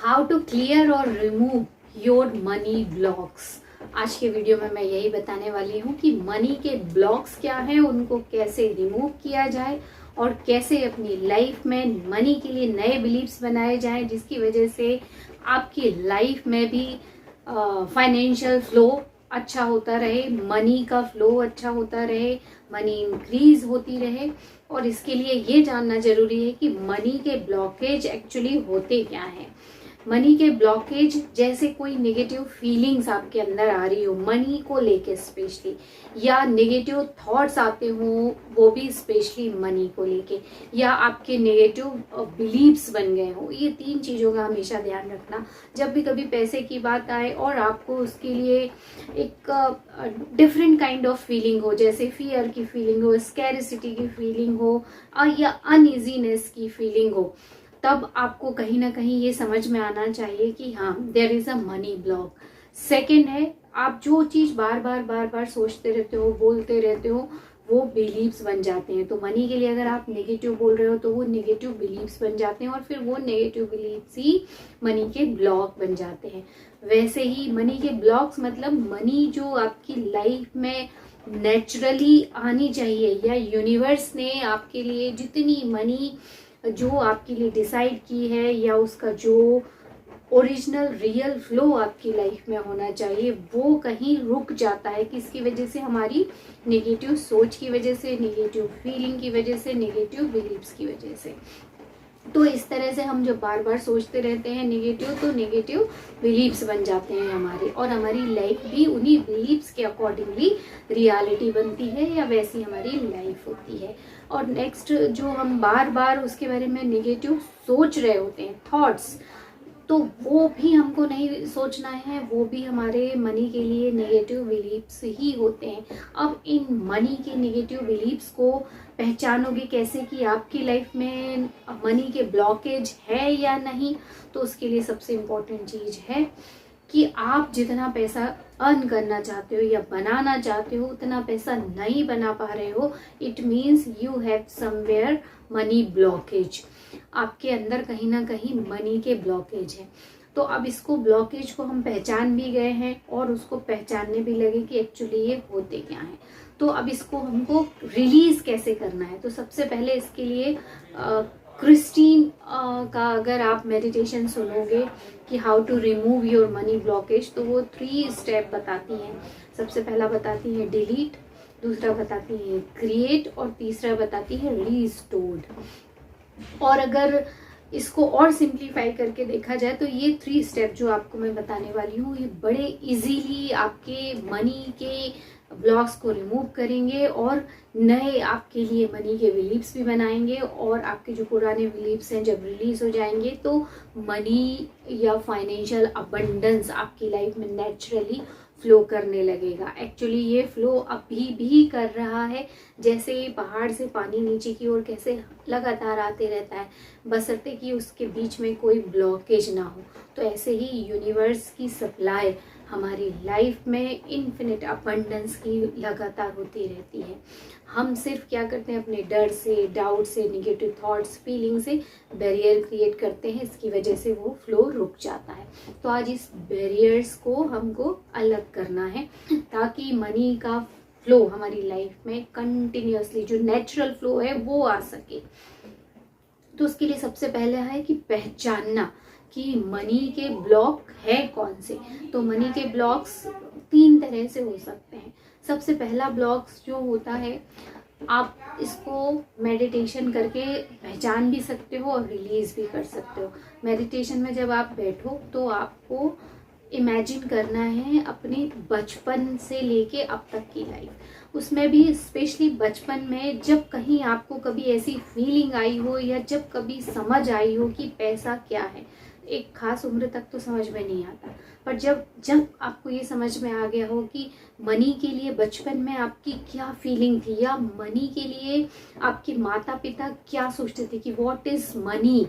How to clear और remove your money blocks. आज के वीडियो में मैं यही बताने वाली हूँ कि मनी के ब्लॉक्स क्या हैं, उनको कैसे रिमूव किया जाए और कैसे अपनी लाइफ में मनी के लिए नए बिलीव्स बनाए जाएं, जिसकी वजह से आपकी लाइफ में भी फाइनेंशियल फ्लो अच्छा होता रहे, मनी का फ्लो अच्छा होता रहे, मनी इंक्रीज होती रहे। और इसके लिए ये जानना जरूरी है कि मनी के ब्लॉकेज एक्चुअली होते क्या हैं। मनी के ब्लॉकेज जैसे कोई नेगेटिव फीलिंग्स आपके अंदर आ रही हो मनी को लेके स्पेशली, या नेगेटिव थॉट्स आते हो वो भी स्पेशली मनी को लेके, या आपके नेगेटिव बिलीव्स बन गए हो। ये तीन चीज़ों का हमेशा ध्यान रखना जब भी कभी पैसे की बात आए और आपको उसके लिए एक डिफरेंट काइंड ऑफ फीलिंग हो, जैसे फियर की फीलिंग हो, स्कैरिसिटी की फीलिंग हो, या अनइजीनेस की फीलिंग हो, तब आपको कहीं ना कहीं ये समझ में आना चाहिए कि हाँ, there is a money block. Second है, आप जो चीज बार बार सोचते रहते हो, बोलते रहते हो, वो बिलीव्स बन जाते हैं। तो मनी के लिए अगर आप नेगेटिव बोल रहे हो तो वो नेगेटिव बिलीव्स बन जाते हैं और फिर वो नेगेटिव बिलीव्स ही मनी के ब्लॉक बन जाते हैं। वैसे ही मनी के ब्लॉक्स मतलब मनी जो आपकी लाइफ में नेचुरली आनी चाहिए, या यूनिवर्स ने आपके लिए जितनी मनी जो आपके लिए डिसाइड की है, या उसका जो ओरिजिनल रियल फ्लो आपकी लाइफ में होना चाहिए, वो कहीं रुक जाता है। किसकी वजह से? हमारी नेगेटिव सोच की वजह से, नेगेटिव फीलिंग की वजह से, नेगेटिव बिलीव्स की वजह से। तो इस तरह से हम जब बार बार सोचते रहते हैं नेगेटिव, तो नेगेटिव बिलीव्स बन जाते हैं हमारे, और हमारी लाइफ भी उन्हीं बिलीव्स के अकॉर्डिंगली रियलिटी बनती है, या वैसी हमारी लाइफ होती है। और नेक्स्ट, जो हम बार बार उसके बारे में नेगेटिव सोच रहे होते हैं, थॉट्स, तो वो भी हमको नहीं सोचना है, वो भी हमारे मनी के लिए नेगेटिव बिलीव्स ही होते हैं। अब इन मनी के नेगेटिव बिलीव्स को पहचानोगे कैसे कि आपकी लाइफ में मनी के ब्लॉकेज है या नहीं? तो उसके लिए सबसे इम्पोर्टेंट चीज़ है कि आप जितना पैसा अर्न करना चाहते हो या बनाना चाहते हो उतना पैसा नहीं बना पा रहे हो, it means you have somewhere money blockage. आपके अंदर कहीं ना कहीं मनी के ब्लॉकेज है। तो अब इसको ब्लॉकेज को हम पहचान भी गए हैं और उसको पहचानने भी लगे कि एक्चुअली ये होते क्या हैं। तो अब इसको हमको रिलीज कैसे करना है? तो सबसे पहले इसके लिए क्रिस्टीन का अगर आप मेडिटेशन सुनोगे कि how to remove your money blockage, तो वो 3 स्टेप बताती हैं। सबसे पहला बताती है डिलीट, दूसरा बताती है क्रिएट, और तीसरा बताती है रीस्टोर्ड। और अगर इसको और सिंप्लीफाई करके देखा जाए तो ये 3 स्टेप जो आपको मैं बताने वाली हूँ, ये बड़े इजीली आपके मनी के ब्लॉक्स को रिमूव करेंगे और नए आपके लिए मनी के बिलीव्स भी बनाएंगे। और आपके जो पुराने बिलीव्स हैं जब रिलीज हो जाएंगे तो मनी या फाइनेंशियल अबंडेंस आपकी लाइफ में नेचुरली फ्लो करने लगेगा। एक्चुअली ये फ्लो अभी भी कर रहा है, जैसे पहाड़ से पानी नीचे की ओर कैसे लगातार आते रहता है, बशर्ते कि उसके बीच में कोई ब्लॉकेज ना हो। तो ऐसे ही यूनिवर्स की सप्लाई हमारी लाइफ में इन्फिनिट अबंडेंस की लगातार होती रहती है। हम सिर्फ क्या करते हैं, अपने डर से, डाउट से, नेगेटिव थॉट्स, फीलिंग से बैरियर क्रिएट करते हैं, इसकी वजह से वो फ्लो रुक जाता है। तो आज इस बैरियर्स को हमको अलग करना है ताकि मनी का फ्लो हमारी लाइफ में कंटिन्यूअसली, जो नेचुरल फ्लो है, वो आ सके। तो उसके लिए सबसे पहले है कि पहचानना कि मनी के ब्लॉक है कौन से। तो मनी के ब्लॉक्स 3 तरह से हो सकते हैं। सबसे पहला ब्लॉक्स जो होता है, आप इसको मेडिटेशन करके पहचान भी सकते हो और रिलीज भी कर सकते हो। मेडिटेशन में जब आप बैठो तो आपको इमेजिन करना है अपने बचपन से लेके अब तक की लाइफ, उसमें भी स्पेशली बचपन में जब कहीं आपको कभी ऐसी फीलिंग आई हो, या जब कभी समझ आई हो कि पैसा क्या है। एक खास उम्र तक तो समझ में नहीं आता, पर जब जब आपको ये समझ में आ गया हो कि मनी के लिए बचपन में आपकी क्या फीलिंग थी, या मनी के लिए आपके माता पिता क्या सोचते थे कि व्हाट इज मनी,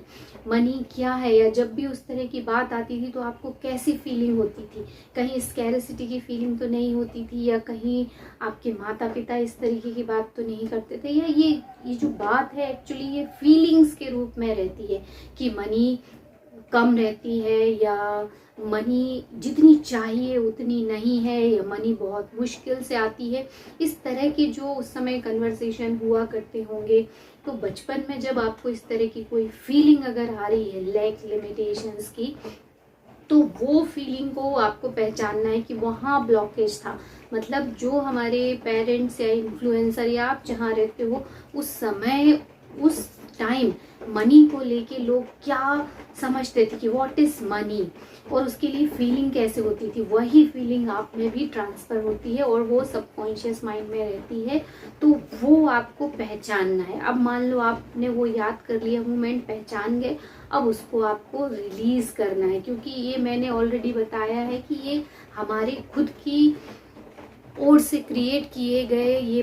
मनी क्या है, या जब भी उस तरह की बात आती थी तो आपको कैसी फीलिंग होती थी। कहीं स्कैरिसिटी की फीलिंग तो नहीं होती थी, या कहीं आपके माता पिता इस तरीके की बात तो नहीं करते थे, या ये जो बात है एक्चुअली ये फीलिंग्स के रूप में रहती है कि मनी कम रहती है, या मनी जितनी चाहिए उतनी नहीं है, या मनी बहुत मुश्किल से आती है, इस तरह के जो उस समय कन्वर्सेशन हुआ करते होंगे। तो बचपन में जब आपको इस तरह की कोई फीलिंग अगर आ रही है लैक लिमिटेशंस की, तो वो फीलिंग को आपको पहचानना है कि वहाँ ब्लॉकेज था। मतलब जो हमारे पेरेंट्स या इन्फ्लुएंसर या आप जहाँ रहते हो उस समय उस टाइम मनी को लेके लोग क्या समझते थे कि व्हाट इज मनी, और उसके लिए फीलिंग कैसे होती थी, वही फीलिंग आप में भी ट्रांसफर होती है और वो सबकॉन्शियस माइंड में रहती है। तो वो आपको पहचानना है। अब मान लो आपने वो याद कर लिया, मोमेंट पहचान गए, अब उसको आपको रिलीज करना है, क्योंकि ये मैंने ऑलरेडी बताया है कि ये हमारे खुद की ओर से क्रिएट किए गए ये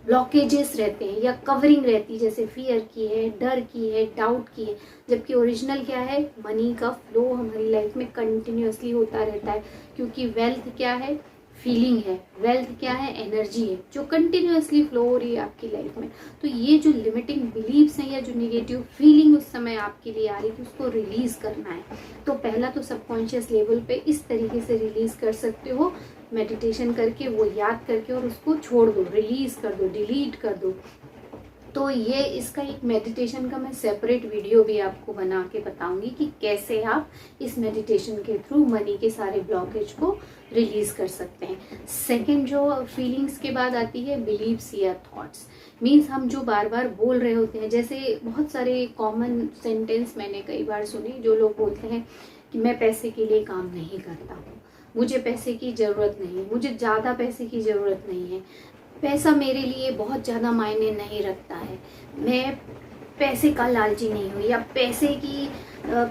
ब्लॉकेजेस रहते हैं या कवरिंग रहती है, जैसे फियर की है, डर की है, डाउट की है। जबकि ओरिजिनल क्या है, मनी का फ्लो हमारी लाइफ में कंटिन्यूअसली होता रहता है, क्योंकि वेल्थ क्या है, फीलिंग है, वेल्थ क्या है, एनर्जी है, जो कंटिन्यूअसली फ्लो हो रही है आपकी लाइफ में। तो ये जो लिमिटिंग बिलीव्स हैं या जो निगेटिव फीलिंग उस समय आपके लिए आ रही थी, उसको रिलीज करना है। तो पहला तो सबकॉन्शियस लेवल पे इस तरीके से रिलीज कर सकते हो, मेडिटेशन करके, वो याद करके, और उसको छोड़ दो, रिलीज कर दो, डिलीट कर दो। तो ये इसका एक मेडिटेशन का मैं सेपरेट वीडियो भी आपको बना के बताऊंगी कि कैसे आप इस मेडिटेशन के थ्रू मनी के सारे ब्लॉकेज को रिलीज कर सकते हैं। सेकंड जो फीलिंग्स के बाद आती है बिलीव्स या थॉट्स। मीन्स हम जो बार बार बोल रहे होते हैं, जैसे बहुत सारे कॉमन सेंटेंस मैंने कई बार सुने, जो लोग बोलते हैं कि मैं पैसे के लिए काम नहीं करता हूँ, मुझे पैसे की ज़रूरत नहीं है, मुझे ज़्यादा पैसे की ज़रूरत नहीं है, पैसा मेरे लिए बहुत ज़्यादा मायने नहीं रखता है, मैं पैसे का लालची नहीं हूँ, या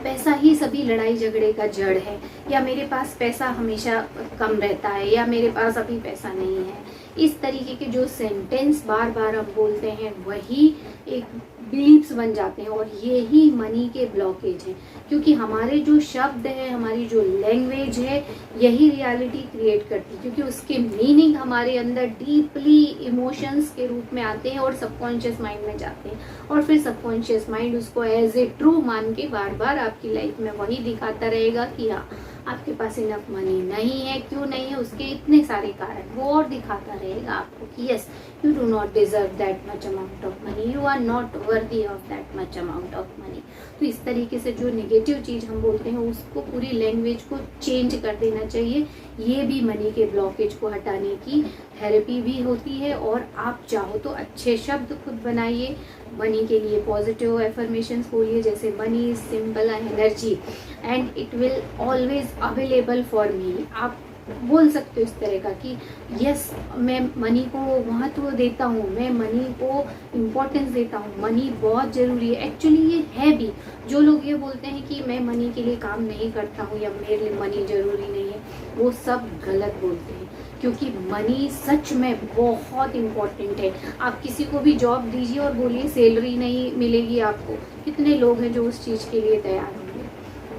पैसा ही सभी लड़ाई झगड़े का जड़ है, या मेरे पास पैसा हमेशा कम रहता है, या मेरे पास अभी पैसा नहीं है। इस तरीके के जो सेंटेंस बार बार हम बोलते हैं वही एक बिलीव्स बन जाते हैं, और ये ही मनी के ब्लॉकेज हैं। क्योंकि हमारे जो शब्द है, हमारी जो लैंग्वेज है, यही रियलिटी क्रिएट करती है, क्योंकि उसके मीनिंग हमारे अंदर डीपली इमोशंस के रूप में आते हैं और सबकॉन्शियस माइंड में जाते हैं, और फिर सबकॉन्शियस माइंड उसको एज ए ट्रू मान के बार बार आपकी लाइफ में वही दिखाता रहेगा कि हाँ आपके पास इनफ मनी नहीं है। क्यों नहीं है, उसके इतने सारे कारण वो और दिखाता रहेगा आपको कि yes you do not deserve that much amount of money, you are not worthy of that much amount of money. तो इस तरीके से जो नेगेटिव चीज़ हम बोलते हैं उसको, पूरी लैंग्वेज को चेंज कर देना चाहिए। ये भी मनी के ब्लॉकेज को हटाने की थेरेपी भी होती है, और आप चाहो तो अच्छे शब्द खुद बनाइए, मनी के लिए पॉजिटिव एफर्मेशंस बोलिए, जैसे money is simple energy and it will always available for me. आप बोल सकते हो इस तरह का कि यस मैं मनी को महत्व देता हूँ, मैं मनी को इम्पोर्टेंस देता हूँ, मनी बहुत ज़रूरी है। एक्चुअली ये है भी। जो लोग ये बोलते हैं कि मैं मनी के लिए काम नहीं करता हूँ या मेरे लिए मनी ज़रूरी नहीं है, वो सब गलत बोलते हैं, क्योंकि मनी सच में बहुत इम्पोर्टेंट है। आप किसी को भी जॉब दीजिए और बोलिए सैलरी नहीं मिलेगी आपको, कितने लोग हैं जो उस चीज़ के लिए तैयार होंगे?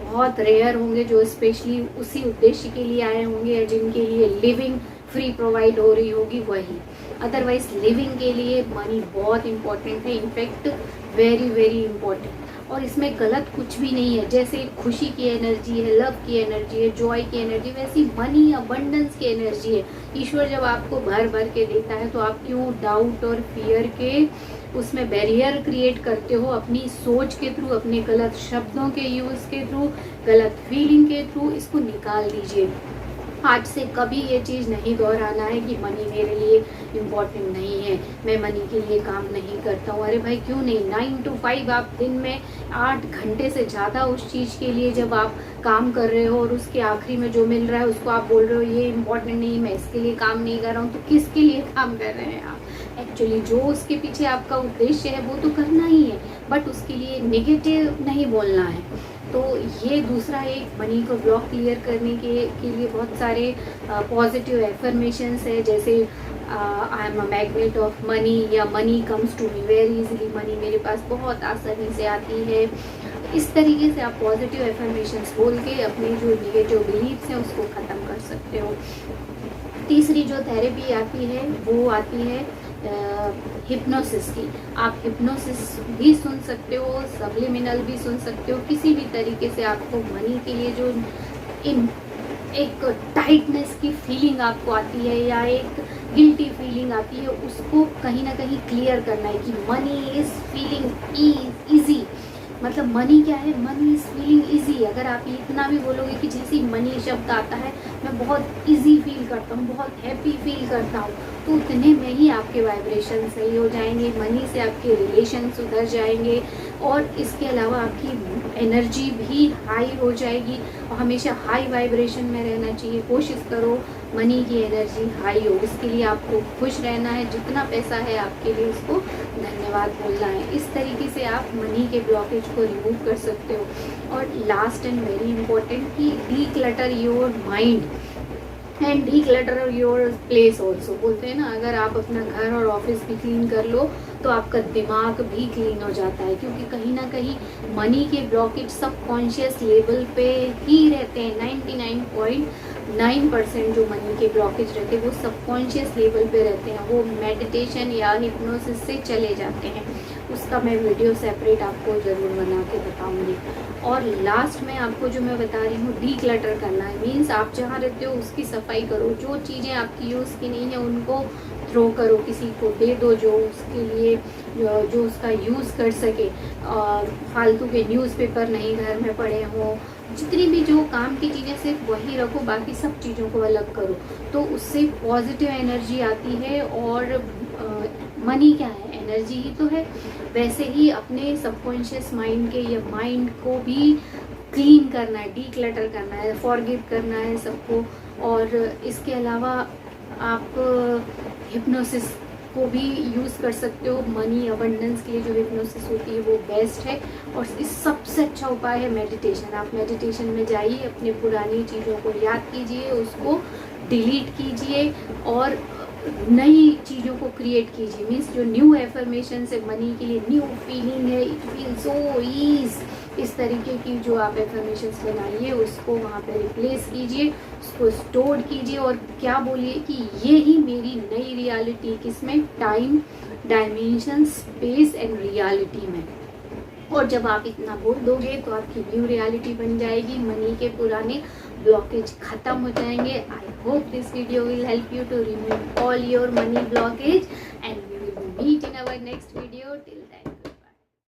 बहुत रेयर होंगे जो स्पेशली उसी उद्देश्य के लिए आए होंगे, या जिनके लिए लिविंग फ्री प्रोवाइड हो रही होगी वही। अदरवाइज लिविंग के लिए मनी बहुत इम्पोर्टेंट है, इनफैक्ट वेरी वेरी इम्पोर्टेंट। और इसमें गलत कुछ भी नहीं है। जैसे खुशी की एनर्जी है, लव की एनर्जी है, जॉय की एनर्जी, वैसी मनी अबंडेंस की एनर्जी है। ईश्वर जब आपको भर भर के देता है तो आप क्यों डाउट और फियर के उसमें बैरियर क्रिएट करते हो? अपनी सोच के थ्रू, अपने गलत शब्दों के यूज़ के थ्रू, गलत फीलिंग के थ्रू इसको निकाल दीजिए। आज से कभी ये चीज़ नहीं दोहराना है कि मनी मेरे लिए इम्पोर्टेंट नहीं है, मैं मनी के लिए काम नहीं करता हूँ। अरे भाई क्यों नहीं, 9 to 5 आप दिन में 8 घंटे से ज़्यादा उस चीज़ के लिए जब आप काम कर रहे हो और उसके आखिरी में जो मिल रहा है उसको आप बोल रहे हो ये इम्पोर्टेंट नहीं, मैं इसके लिए काम नहीं कर रहा हूँ, तो किसके लिए काम कर रहे हैं आप? एक्चुअली जो उसके पीछे आपका उद्देश्य है वो तो करना ही है, बट उसके लिए नेगेटिव नहीं बोलना है। तो ये दूसरा एक मनी को ब्लॉक क्लियर करने के लिए बहुत सारे पॉजिटिव एफर्मेशंस है, जैसे I am a magnet of money, या money comes to me very easily, money मेरे पास बहुत आसानी से आती है। इस तरीके से आप पॉजिटिव एफर्मेशंस बोल के अपने जो नेगेटिव बिलीव्स हैं उसको ख़त्म कर सकते हो। तीसरी जो थेरेपी आती है वो आती है हिप्नोसिस की। आप हिप्नोसिस भी सुन सकते हो, सब्लिमिनल भी सुन सकते हो। किसी भी तरीके से आपको मनी के लिए जो एक टाइटनेस की फीलिंग आपको आती है या एक गिल्टी फीलिंग आती है, उसको कहीं ना कहीं क्लियर करना है कि मनी इज फीलिंग इजी। मतलब मनी क्या है, मनी इज फीलिंग इजी। अगर आप इतना भी बोलोगे कि जैसे मनी शब्द आता है मैं बहुत इजी फील करता हूँ, बहुत हैप्पी फील करता हूँ, तो उतने में ही आपके वाइब्रेशन सही हो जाएंगे, मनी से आपके रिलेशन सुधर जाएंगे और इसके अलावा आपकी एनर्जी भी हाई हो जाएगी। और हमेशा हाई वाइब्रेशन में रहना चाहिए। कोशिश करो मनी की एनर्जी हाई हो। इसके लिए आपको खुश रहना है, जितना पैसा है आपके लिए उसको धन्यवाद बोलना है। इस तरीके से आप मनी के ब्लॉकेज को रिमूव कर सकते हो। और लास्ट एंड वेरी इंपॉर्टेंट कि declutter your mind and declutter your place also. बोलते हैं ना, अगर आप अपना घर और ऑफिस भी क्लीन कर लो तो आपका दिमाग भी क्लीन हो जाता है, क्योंकि कहीं ना कहीं मनी के ब्लॉकेज सबकॉन्शियस लेवल पे ही रहते हैं। 99.9% जो मनी के ब्लॉकेज रहते हैं वो सबकॉन्शियस लेवल पे रहते हैं। वो मेडिटेशन या हिप्नोसिस से चले जाते हैं। उसका मैं वीडियो सेपरेट आपको ज़रूर बना के बताऊंगी। और लास्ट में आपको जो मैं बता रही हूँ, डीक्लटर करना है मीन्स आप जहाँ रहते हो उसकी सफाई करो। जो चीज़ें आपकी यूज़ की नहीं है उनको थ्रो करो, किसी को दे दो जो उसके लिए जो उसका यूज़ कर सके। फालतू के न्यूज़पेपर नहीं घर में पड़े हों, जितनी भी जो काम की चीज़ें सिर्फ वही रखो, बाकी सब चीज़ों को अलग करो। तो उससे पॉजिटिव एनर्जी आती है। और मनी क्या है, एनर्जी ही तो है। वैसे ही अपने सबकॉन्शियस माइंड के या माइंड को भी क्लीन करना है, डीक्लटर करना है, फॉरगिव करना है सबको। और इसके अलावा आप हिप्नोसिस को भी यूज़ कर सकते हो। मनी अबंडेंस के लिए जो हिप्नोसिस होती है वो बेस्ट है। और इस सबसे अच्छा उपाय है मेडिटेशन। आप मेडिटेशन में जाइए, अपनी पुरानी चीज़ों को याद कीजिए, उसको डिलीट कीजिए और नई चीज़ों को क्रिएट कीजिए। मीन्स जो न्यू एफर्मेशन है मनी के लिए, न्यू फीलिंग है, इट फील सो ईज, इस तरीके की जो आप एफर्मेशंस बनाइए उसको वहाँ पे रिप्लेस कीजिए, उसको स्टोर कीजिए और क्या बोलिए कि ये ही मेरी नई रियलिटी, किसमें, time, dimension, space and reality में। और जब आप इतना बोल दोगे तो आपकी न्यू रियलिटी बन जाएगी, मनी के पुराने ब्लॉकेज खत्म हो जाएंगे। I hope this video will help you to remove all your money blockage and we will meet in our next video. Till then